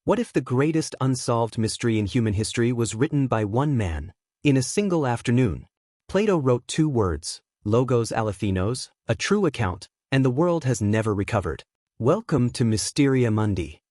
What if the greatest unsolved mystery in human history was written by one man, in a single afternoon? Plato wrote 2 words, logos alethinos, a true account, and the world has never recovered. Welcome to Mysteria Mundi.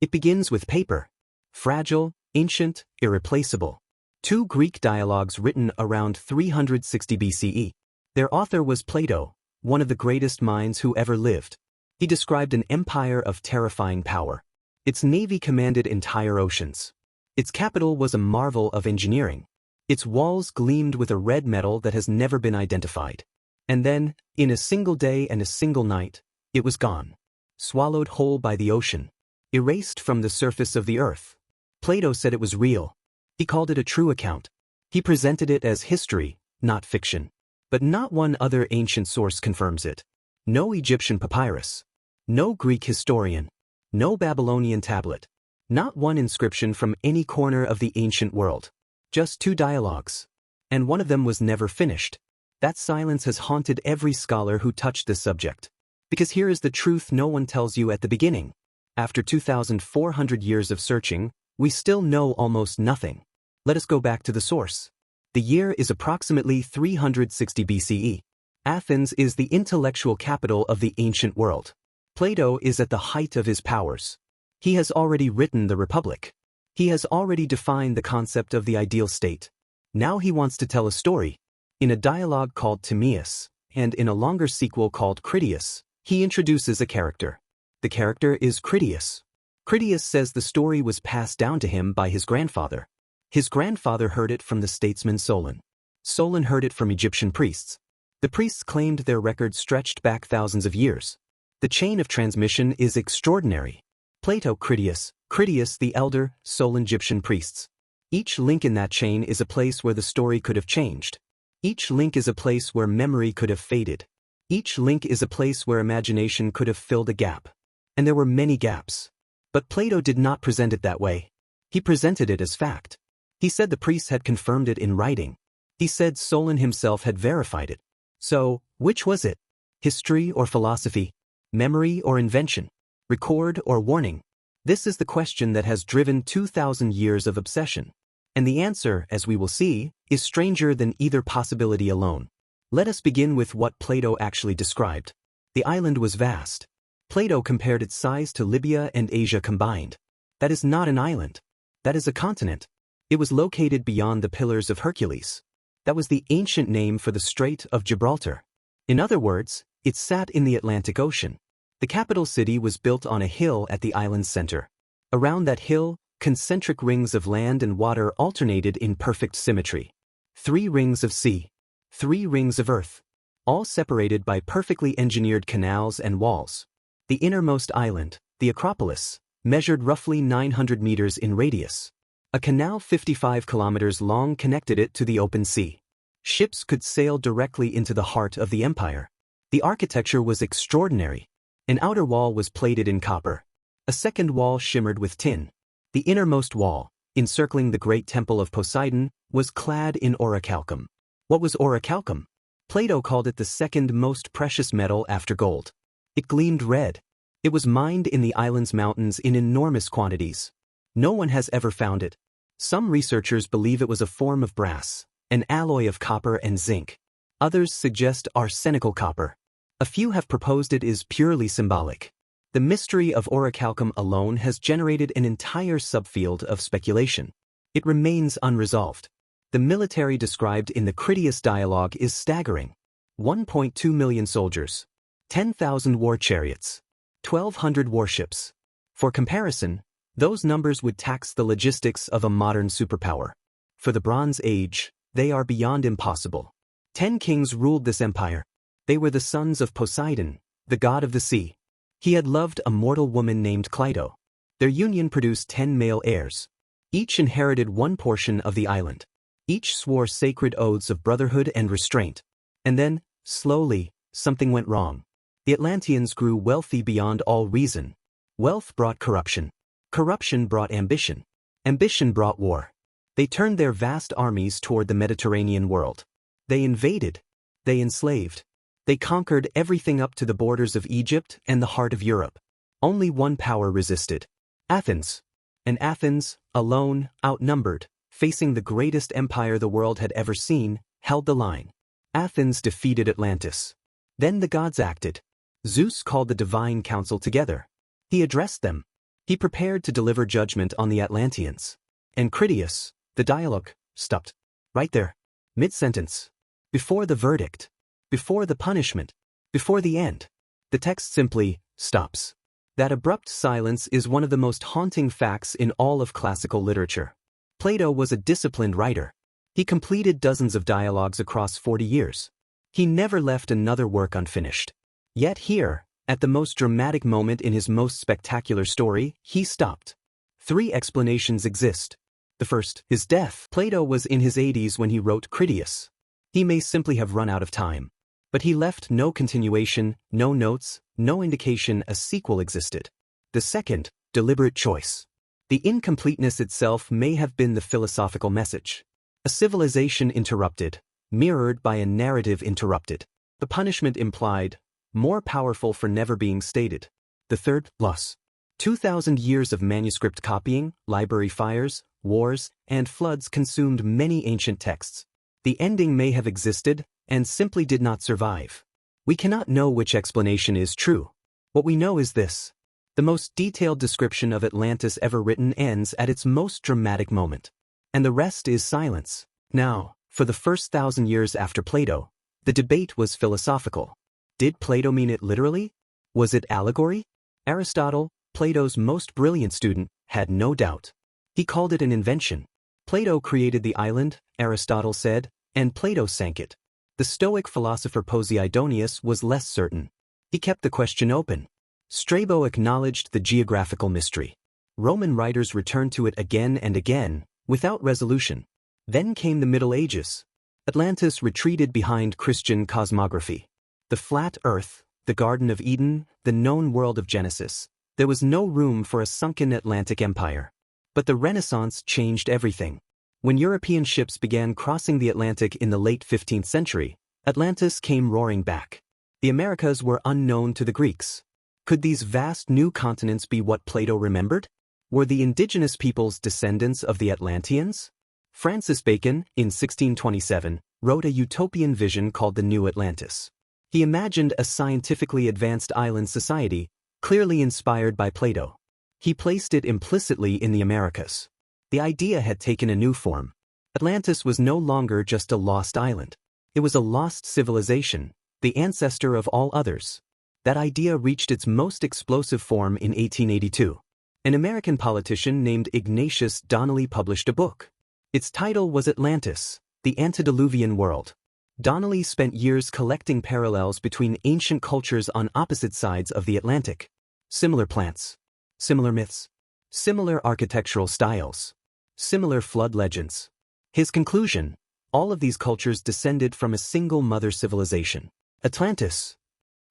It begins with paper. Fragile, ancient, irreplaceable. 2 Greek dialogues written around 360 BCE. Their author was Plato, one of the greatest minds who ever lived. He described an empire of terrifying power. Its navy commanded entire oceans. Its capital was a marvel of engineering. Its walls gleamed with a red metal that has never been identified. And then, in a single day and a single night, it was gone. Swallowed whole by the ocean. Erased from the surface of the earth. Plato said it was real. He called it a true account. He presented it as history, not fiction. But not one other ancient source confirms it. No Egyptian papyrus. No Greek historian. No Babylonian tablet. Not one inscription from any corner of the ancient world. Just 2 dialogues. And one of them was never finished. That silence has haunted every scholar who touched this subject. Because here is the truth no one tells you at the beginning. After 2,400 years of searching, we still know almost nothing. Let us go back to the source. The year is approximately 360 BCE. Athens is the intellectual capital of the ancient world. Plato is at the height of his powers. He has already written the Republic. He has already defined the concept of the ideal state. Now he wants to tell a story. In a dialogue called Timaeus, and in a longer sequel called Critias, he introduces a character. The character is Critias. Critias says the story was passed down to him by his grandfather. His grandfather heard it from the statesman Solon. Solon heard it from Egyptian priests. The priests claimed their records stretched back thousands of years. The chain of transmission is extraordinary. Plato, Critias, Critias the elder, Solon, Egyptian priests. Each link in that chain is a place where the story could have changed. Each link is a place where memory could have faded. Each link is a place where imagination could have filled a gap. And there were many gaps. But Plato did not present it that way. He presented it as fact. He said the priests had confirmed it in writing. He said Solon himself had verified it. So, which was it? History or philosophy? Memory or invention? Record or warning? This is the question that has driven 2,000 years of obsession. And the answer, as we will see, is stranger than either possibility alone. Let us begin with what Plato actually described. The island was vast. Plato compared its size to Libya and Asia combined. That is not an island. That is a continent. It was located beyond the Pillars of Hercules. That was the ancient name for the Strait of Gibraltar. In other words, it sat in the Atlantic Ocean. The capital city was built on a hill at the island's center. Around that hill, concentric rings of land and water alternated in perfect symmetry. 3 rings of sea. 3 rings of earth. All separated by perfectly engineered canals and walls. The innermost island, the Acropolis, measured roughly 900 meters in radius. A canal 55 kilometers long connected it to the open sea. Ships could sail directly into the heart of the empire. The architecture was extraordinary. An outer wall was plated in copper. A second wall shimmered with tin. The innermost wall, encircling the great temple of Poseidon, was clad in orichalcum. What was orichalcum? Plato called it the second most precious metal after gold. It gleamed red. It was mined in the island's mountains in enormous quantities. No one has ever found it. Some researchers believe it was a form of brass, an alloy of copper and zinc. Others suggest arsenical copper. A few have proposed it is purely symbolic. The mystery of orichalcum alone has generated an entire subfield of speculation. It remains unresolved. The military described in the Critias dialogue is staggering. 1.2 million soldiers. 10,000 war chariots. 1,200 warships. For comparison, those numbers would tax the logistics of a modern superpower. For the Bronze Age, they are beyond impossible. 10 kings ruled this empire. They were the sons of Poseidon, the god of the sea. He had loved a mortal woman named Cleito. Their union produced 10 male heirs. Each inherited one portion of the island. Each swore sacred oaths of brotherhood and restraint. And then, slowly, something went wrong. The Atlanteans grew wealthy beyond all reason. Wealth brought corruption. Corruption brought ambition. Ambition brought war. They turned their vast armies toward the Mediterranean world. They invaded. They enslaved. They conquered everything up to the borders of Egypt and the heart of Europe. Only one power resisted. Athens. And Athens, alone, outnumbered, facing the greatest empire the world had ever seen, held the line. Athens defeated Atlantis. Then the gods acted. Zeus called the divine council together. He addressed them. He prepared to deliver judgment on the Atlanteans. And Critias, the dialogue, stopped. Right there. Mid-sentence. Before the verdict. Before the punishment. Before the end. The text simply stops. That abrupt silence is one of the most haunting facts in all of classical literature. Plato was a disciplined writer. He completed dozens of dialogues across 40 years. He never left another work unfinished. Yet here, at the most dramatic moment in his most spectacular story, he stopped. 3 explanations exist. The first, his death. Plato was in his 80s when he wrote Critias. He may simply have run out of time. But he left no continuation, no notes, no indication a sequel existed. The second, deliberate choice. The incompleteness itself may have been the philosophical message. A civilization interrupted, mirrored by a narrative interrupted. The punishment implied, more powerful for never being stated. The third, loss. 2,000 years of manuscript copying, library fires, wars, and floods consumed many ancient texts. The ending may have existed, and simply did not survive. We cannot know which explanation is true. What we know is this. The most detailed description of Atlantis ever written ends at its most dramatic moment. And the rest is silence. Now, for the first 1,000 years after Plato, the debate was philosophical. Did Plato mean it literally? Was it allegory? Aristotle, Plato's most brilliant student, had no doubt. He called it an invention. Plato created the island, Aristotle said, and Plato sank it. The Stoic philosopher Poseidonius was less certain. He kept the question open. Strabo acknowledged the geographical mystery. Roman writers returned to it again and again, without resolution. Then came the Middle Ages. Atlantis retreated behind Christian cosmography. The flat earth, the Garden of Eden, the known world of Genesis. There was no room for a sunken Atlantic empire. But the Renaissance changed everything. When European ships began crossing the Atlantic in the late 15th century, Atlantis came roaring back. The Americas were unknown to the Greeks. Could these vast new continents be what Plato remembered? Were the indigenous peoples descendants of the Atlanteans? Francis Bacon, in 1627, wrote a utopian vision called the New Atlantis. He imagined a scientifically advanced island society, clearly inspired by Plato. He placed it implicitly in the Americas. The idea had taken a new form. Atlantis was no longer just a lost island. It was a lost civilization, the ancestor of all others. That idea reached its most explosive form in 1882. An American politician named Ignatius Donnelly published a book. Its title was Atlantis, the Antediluvian World. Donnelly spent years collecting parallels between ancient cultures on opposite sides of the Atlantic. Similar plants, similar myths, similar architectural styles, similar flood legends. His conclusion: all of these cultures descended from a single mother civilization, Atlantis.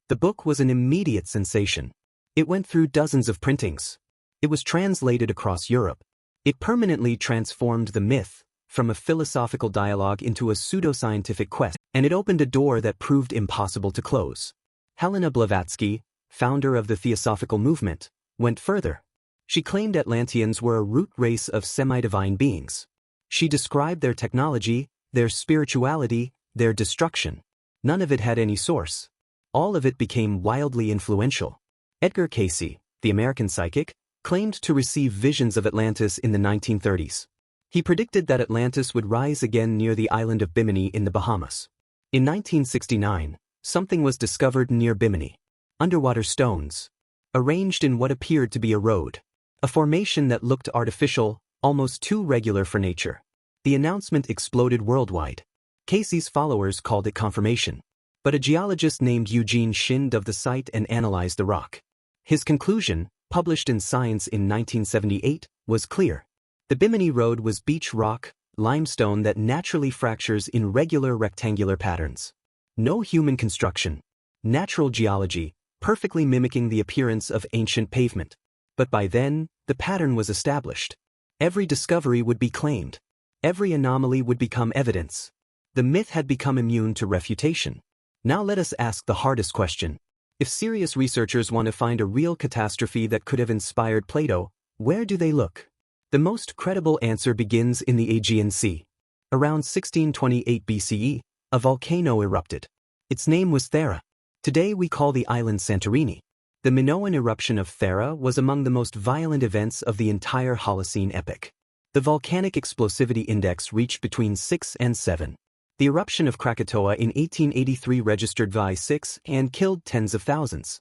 The book was an immediate sensation. It went through dozens of printings. It was translated across Europe. It permanently transformed the myth from a philosophical dialogue into a pseudoscientific quest, and it opened a door that proved impossible to close. Helena Blavatsky, founder of the Theosophical movement, went further. She claimed Atlanteans were a root race of semi-divine beings. She described their technology, their spirituality, their destruction. None of it had any source. All of it became wildly influential. Edgar Cayce, the American psychic, claimed to receive visions of Atlantis in the 1930s. He predicted that Atlantis would rise again near the island of Bimini in the Bahamas. In 1969, something was discovered near Bimini. Underwater stones, arranged in what appeared to be a road. A formation that looked artificial, almost too regular for nature. The announcement exploded worldwide. Cayce's followers called it confirmation. But a geologist named Eugene Shind of the site and analyzed the rock. His conclusion, published in Science in 1978, was clear. The Bimini Road was beach rock, limestone that naturally fractures in regular rectangular patterns. No human construction. Natural geology, perfectly mimicking the appearance of ancient pavement. But by then, the pattern was established. Every discovery would be claimed. Every anomaly would become evidence. The myth had become immune to refutation. Now let us ask the hardest question. If serious researchers want to find a real catastrophe that could have inspired Plato, where do they look? The most credible answer begins in the Aegean Sea. Around 1628 BCE, a volcano erupted. Its name was Thera. Today we call the island Santorini. The Minoan eruption of Thera was among the most violent events of the entire Holocene epoch. The volcanic explosivity index reached between 6 and 7. The eruption of Krakatoa in 1883 registered Vi 6 and killed tens of thousands.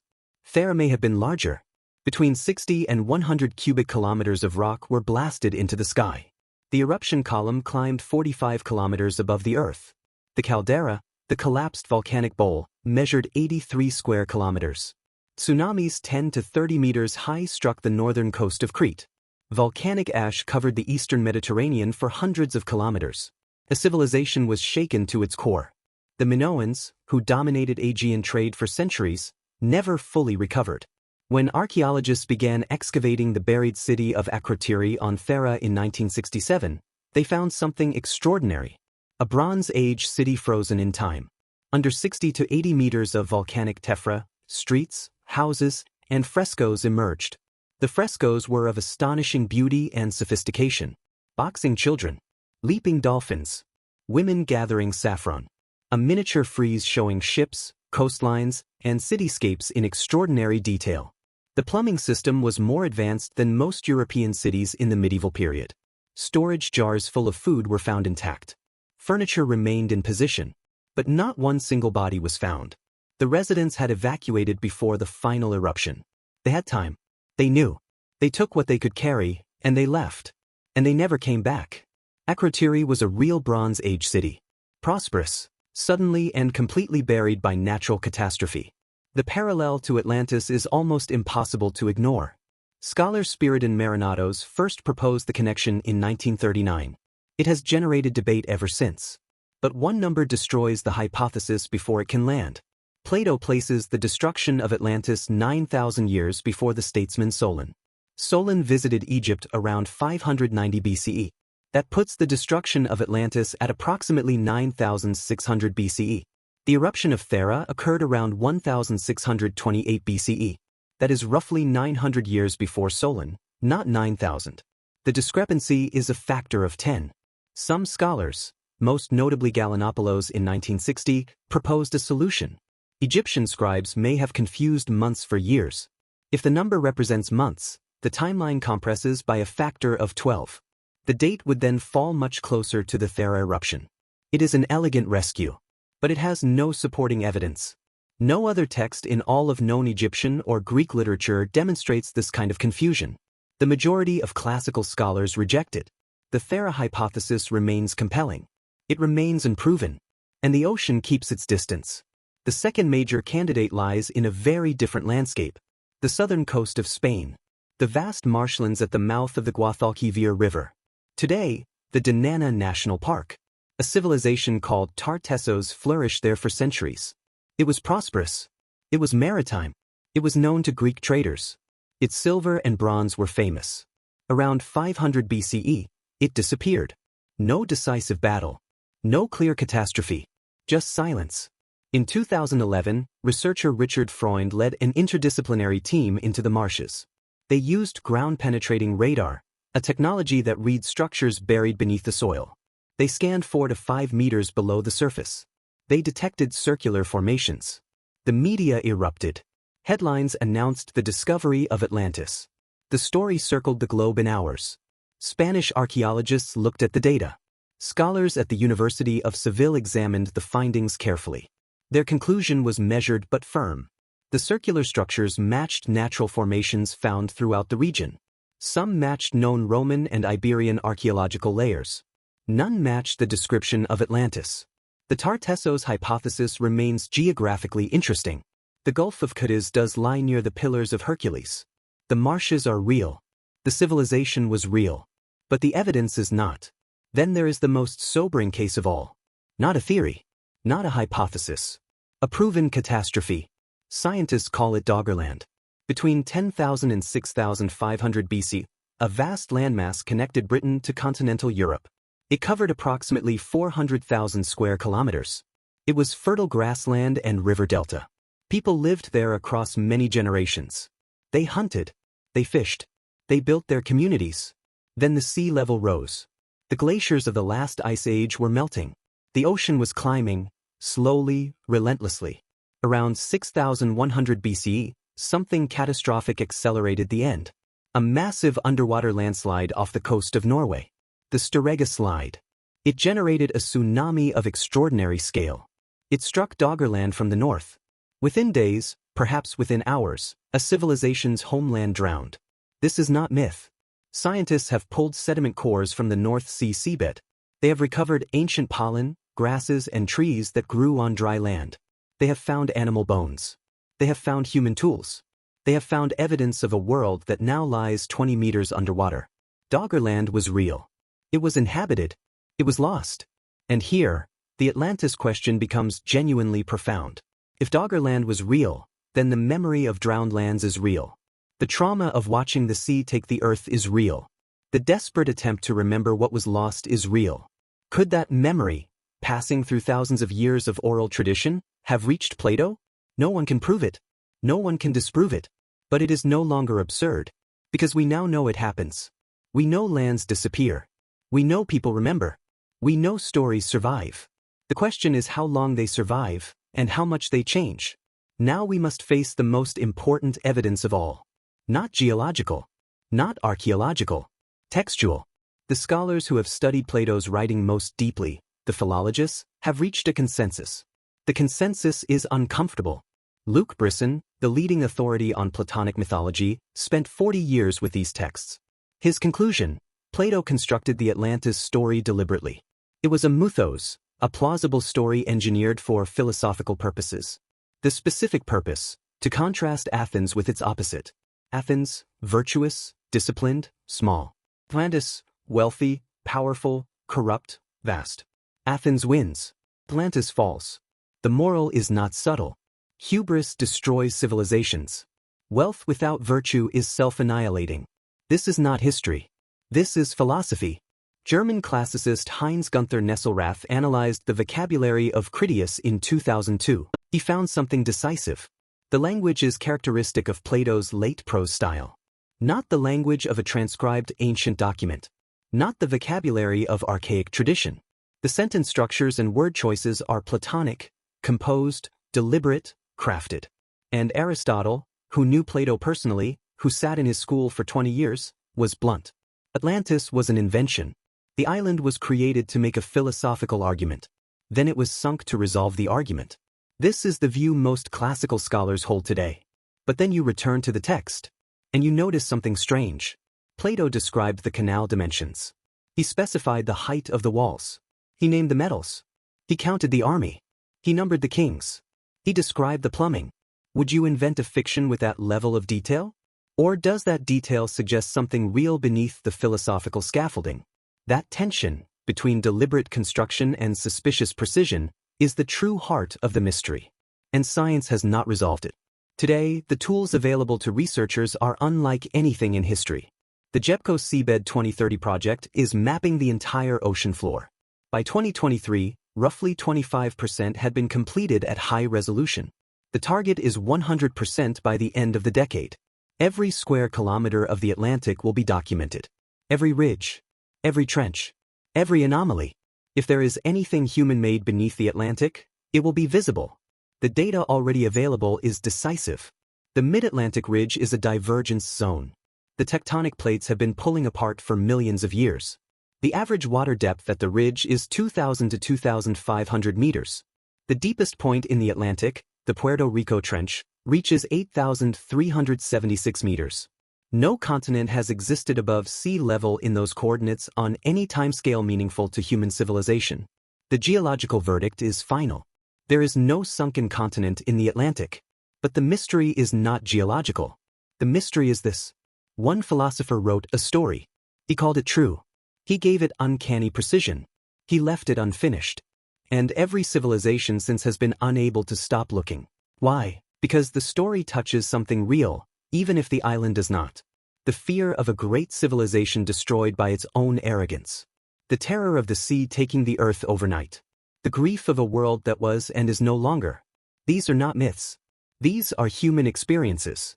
Thera may have been larger. Between 60 and 100 cubic kilometers of rock were blasted into the sky. The eruption column climbed 45 kilometers above the Earth. The caldera, the collapsed volcanic bowl, measured 83 square kilometers. Tsunamis 10 to 30 meters high struck the northern coast of Crete. Volcanic ash covered the eastern Mediterranean for hundreds of kilometers. A civilization was shaken to its core. The Minoans, who dominated Aegean trade for centuries, never fully recovered. When archaeologists began excavating the buried city of Akrotiri on Thera in 1967, they found something extraordinary. A Bronze Age city frozen in time. Under 60 to 80 meters of volcanic tephra, streets, houses, and frescoes emerged. The frescoes were of astonishing beauty and sophistication. Boxing children, leaping dolphins, women gathering saffron. A miniature frieze showing ships, coastlines, and cityscapes in extraordinary detail. The plumbing system was more advanced than most European cities in the medieval period. Storage jars full of food were found intact. Furniture remained in position, but not one single body was found. The residents had evacuated before the final eruption. They had time. They knew. They took what they could carry, and they left. And they never came back. Akrotiri was a real Bronze Age city. Prosperous, suddenly and completely buried by natural catastrophe. The parallel to Atlantis is almost impossible to ignore. Scholar Spiridon Marinatos first proposed the connection in 1939. It has generated debate ever since. But one number destroys the hypothesis before it can land. Plato places the destruction of Atlantis 9,000 years before the statesman Solon. Solon visited Egypt around 590 BCE. That puts the destruction of Atlantis at approximately 9,600 BCE. The eruption of Thera occurred around 1,628 BCE. That is roughly 900 years before Solon, not 9,000. The discrepancy is a factor of 10. Some scholars, most notably Gallinopoulos in 1960, proposed a solution. Egyptian scribes may have confused months for years. If the number represents months, the timeline compresses by a factor of 12. The date would then fall much closer to the Thera eruption. It is an elegant rescue, but it has no supporting evidence. No other text in all of known Egyptian or Greek literature demonstrates this kind of confusion. The majority of classical scholars reject it. The Thera hypothesis remains compelling. It remains unproven, and the ocean keeps its distance. The second major candidate lies in a very different landscape. The southern coast of Spain. The vast marshlands at the mouth of the Guadalquivir River. Today, the Dinana National Park. A civilization called Tartessos flourished there for centuries. It was prosperous. It was maritime. It was known to Greek traders. Its silver and bronze were famous. Around 500 BCE, it disappeared. No decisive battle. No clear catastrophe. Just silence. In 2011, researcher Richard Freund led an interdisciplinary team into the marshes. They used ground-penetrating radar, a technology that reads structures buried beneath the soil. They scanned 4 to 5 meters below the surface. They detected circular formations. The media erupted. Headlines announced the discovery of Atlantis. The story circled the globe in hours. Spanish archaeologists looked at the data. Scholars at the University of Seville examined the findings carefully. Their conclusion was measured but firm. The circular structures matched natural formations found throughout the region. Some matched known Roman and Iberian archaeological layers. None matched the description of Atlantis. The Tartessos hypothesis remains geographically interesting. The Gulf of Cadiz does lie near the Pillars of Hercules. The marshes are real. The civilization was real. But the evidence is not. Then there is the most sobering case of all. Not a theory. Not a hypothesis. A proven catastrophe. Scientists call it Doggerland. Between 10,000 and 6,500 BC, a vast landmass connected Britain to continental Europe. It covered approximately 400,000 square kilometers. It was fertile grassland and river delta. People lived there across many generations. They hunted. They fished. They built their communities. Then the sea level rose. The glaciers of the last ice age were melting. The ocean was climbing, slowly, relentlessly. Around 6100 BCE, something catastrophic accelerated the end. A massive underwater landslide off the coast of Norway. The Strait slide. It generated a tsunami of extraordinary scale. It struck Doggerland from the north. Within days, perhaps within hours, a civilization's homeland drowned. This is not myth. Scientists have pulled sediment cores from the North Sea seabed. They have recovered ancient pollen, grasses, and trees that grew on dry land. They have found animal bones. They have found human tools. They have found evidence of a world that now lies 20 meters underwater. Doggerland was real. It was inhabited. It was lost. And here, the Atlantis question becomes genuinely profound. If Doggerland was real, then the memory of drowned lands is real. The trauma of watching the sea take the earth is real. The desperate attempt to remember what was lost is real. Could that memory, passing through thousands of years of oral tradition, have reached Plato? No one can prove it. No one can disprove it. But it is no longer absurd. Because we now know it happens. We know lands disappear. We know people remember. We know stories survive. The question is how long they survive, and how much they change. Now we must face the most important evidence of all. Not geological. Not archaeological. Textual. The scholars who have studied Plato's writing most deeply, the philologists, have reached a consensus. The consensus is uncomfortable. Luc Brisson, the leading authority on Platonic mythology, spent 40 years with these texts. His conclusion: Plato constructed the Atlantis story deliberately. It was a mythos, a plausible story engineered for philosophical purposes. The specific purpose: to contrast Athens with its opposite. Athens, virtuous, disciplined, small. Atlantis, wealthy, powerful, corrupt, vast. Athens wins. Atlantis falls. The moral is not subtle. Hubris destroys civilizations. Wealth without virtue is self-annihilating. This is not history. This is philosophy. German classicist Heinz Gunther Nesselrath analyzed the vocabulary of Critias in 2002. He found something decisive. The language is characteristic of Plato's late prose style. Not the language of a transcribed ancient document. Not the vocabulary of archaic tradition. The sentence structures and word choices are Platonic, composed, deliberate, crafted. And Aristotle, who knew Plato personally, who sat in his school for 20 years, was blunt. Atlantis was an invention. The island was created to make a philosophical argument. Then it was sunk to resolve the argument. This is the view most classical scholars hold today. But then you return to the text, and you notice something strange. Plato described the canal dimensions. He specified the height of the walls. He named the metals. He counted the army. He numbered the kings. He described the plumbing. Would you invent a fiction with that level of detail? Or does that detail suggest something real beneath the philosophical scaffolding? That tension, between deliberate construction and suspicious precision, is the true heart of the mystery. And science has not resolved it. Today, the tools available to researchers are unlike anything in history. The JEPCO Seabed 2030 project is mapping the entire ocean floor. By 2023, roughly 25% had been completed at high resolution. The target is 100% by the end of the decade. Every square kilometer of the Atlantic will be documented. Every ridge, every trench, every anomaly. If there is anything human-made beneath the Atlantic, it will be visible. The data already available is decisive. The Mid-Atlantic Ridge is a divergence zone. The tectonic plates have been pulling apart for millions of years. The average water depth at the ridge is 2,000 to 2,500 meters. The deepest point in the Atlantic, the Puerto Rico Trench, reaches 8,376 meters. No continent has existed above sea level in those coordinates on any timescale meaningful to human civilization. The geological verdict is final. There is no sunken continent in the Atlantic. But the mystery is not geological. The mystery is this. One philosopher wrote a story. He called it true. He gave it uncanny precision. He left it unfinished. And every civilization since has been unable to stop looking. Why? Because the story touches something real, even if the island does not. The fear of a great civilization destroyed by its own arrogance. The terror of the sea taking the earth overnight. The grief of a world that was and is no longer. These are not myths. These are human experiences.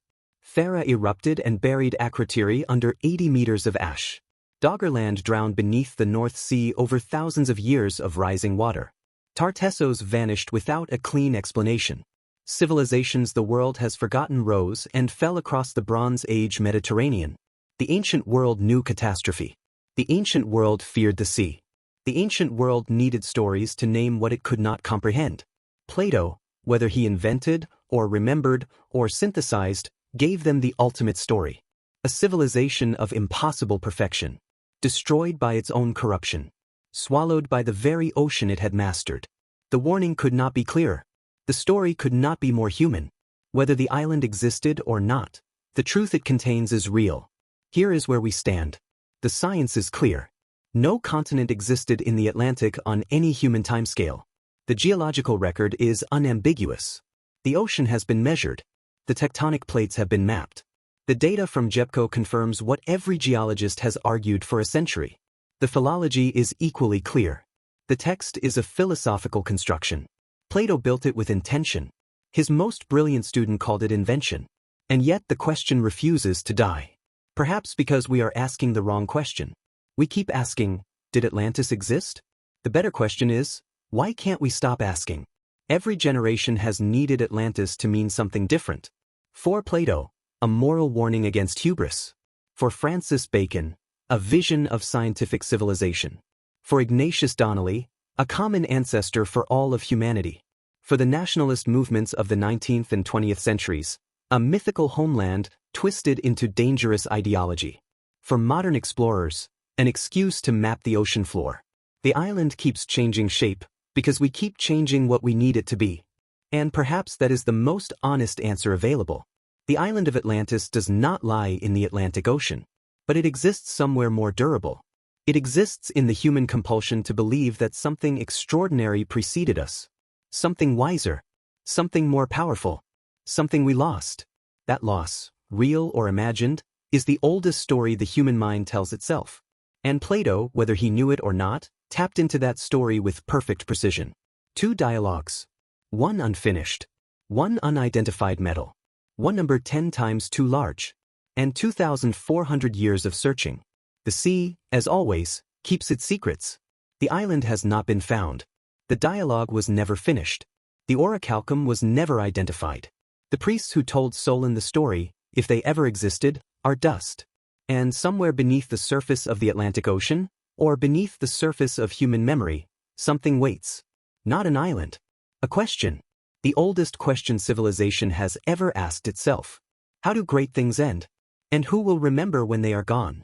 Thera erupted and buried Akrotiri under 80 meters of ash. Doggerland drowned beneath the North Sea over thousands of years of rising water. Tartessos vanished without a clean explanation. Civilizations the world has forgotten rose and fell across the Bronze Age Mediterranean. The ancient world knew catastrophe. The ancient world feared the sea. The ancient world needed stories to name what it could not comprehend. Plato, whether he invented, or remembered, or synthesized, gave them the ultimate story. A civilization of impossible perfection, destroyed by its own corruption, swallowed by the very ocean it had mastered. The warning could not be clearer. The story could not be more human. Whether the island existed or not, the truth it contains is real. Here is where we stand. The science is clear. No continent existed in the Atlantic on any human timescale. The geological record is unambiguous. The ocean has been measured. The tectonic plates have been mapped. The data from JEPCO confirms what every geologist has argued for a century. The philology is equally clear. The text is a philosophical construction. Plato built it with intention. His most brilliant student called it invention. And yet the question refuses to die. Perhaps because we are asking the wrong question. We keep asking, did Atlantis exist? The better question is, why can't we stop asking? Every generation has needed Atlantis to mean something different. For Plato, a moral warning against hubris. For Francis Bacon, a vision of scientific civilization. For Ignatius Donnelly, a common ancestor for all of humanity. For the nationalist movements of the 19th and 20th centuries, a mythical homeland twisted into dangerous ideology. For modern explorers, an excuse to map the ocean floor. The island keeps changing shape because we keep changing what we need it to be. And perhaps that is the most honest answer available. The island of Atlantis does not lie in the Atlantic Ocean, but it exists somewhere more durable. It exists in the human compulsion to believe that something extraordinary preceded us. Something wiser. Something more powerful. Something we lost. That loss, real or imagined, is the oldest story the human mind tells itself. And Plato, whether he knew it or not, tapped into that story with perfect precision. 2 dialogues. 1 unfinished. 1 unidentified metal. 1 number 10 times too large. And 2,400 years of searching. The sea, as always, keeps its secrets. The island has not been found. The dialogue was never finished. The orichalcum was never identified. The priests who told Solon the story, if they ever existed, are dust. And somewhere beneath the surface of the Atlantic Ocean, or beneath the surface of human memory, something waits. Not an island. A question. The oldest question civilization has ever asked itself. How do great things end? And who will remember when they are gone?